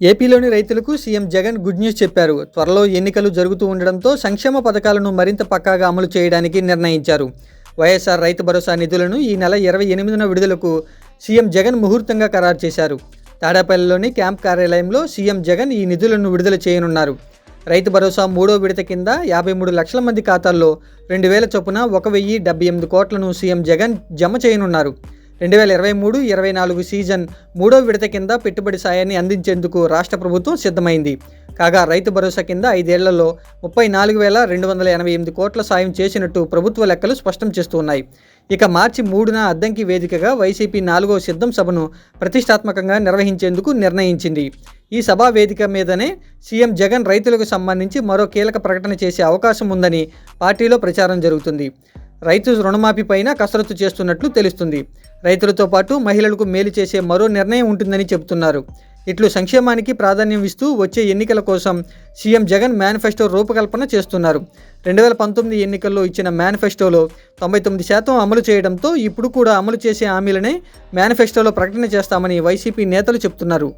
ఏపీలోని రైతులకు CM Jagan good news చెప్పారు. త్వరలో ఎన్నికలు జరుగుతూ ఉండడంతో సంక్షేమ పథకాలను మరింత పక్కాగా అమలు చేయడానికి నిర్ణయించారు. వైఎస్ఆర్ రైతు భరోసా నిధులను ఈ నెల 28న విడుదలకు సీఎం జగన్ ముహూర్తంగా ఖరారు చేశారు. తాడేపల్లిలోని క్యాంప్ కార్యాలయంలో సీఎం జగన్ ఈ నిధులను విడుదల చేయనున్నారు. రైతు భరోసా మూడో విడత కింద 53 లక్షల మంది ఖాతాల్లో 2,000 చొప్పున 1,078 కోట్లను సీఎం జగన్ జమ చేయనున్నారు. 2023-24 సీజన్ మూడో విడత కింద పెట్టుబడి సాయాన్ని అందించేందుకు రాష్ట్ర ప్రభుత్వం సిద్ధమైంది. కాగా రైతు భరోసా కింద 5 ఏళ్లలో 34,288 కోట్ల సాయం చేసినట్టు ప్రభుత్వ లెక్కలు స్పష్టం చేస్తున్నాయి. ఇక మార్చి 3న అద్దంకి వేదికగా వైసీపీ 4వ సిద్ధం సభను ప్రతిష్టాత్మకంగా నిర్వహించేందుకు నిర్ణయించింది. ఈ సభా వేదిక మీదనే సీఎం జగన్ రైతులకు సంబంధించి మరో కీలక ప్రకటన చేసే అవకాశం ఉందని పార్టీలో ప్రచారం జరుగుతుంది. రైతు రుణమాఫీ పైన కసరత్తు చేస్తున్నట్లు తెలుస్తుంది. రైతులతో పాటు మహిళలకు మేలు చేసే మరో నిర్ణయం ఉంటుందని చెబుతున్నారు. ఇట్లు సంక్షేమానికి ప్రాధాన్యం ఇస్తూ వచ్చే ఎన్నికల కోసం సీఎం జగన్ మేనిఫెస్టో రూపకల్పన చేస్తున్నారు. 2019 ఎన్నికల్లో ఇచ్చిన మేనిఫెస్టోలో 99% అమలు చేయడంతో ఇప్పుడు కూడా అమలు చేసే హామీలనే మేనిఫెస్టోలో ప్రకటన చేస్తామని వైసీపీ నేతలు చెబుతున్నారు.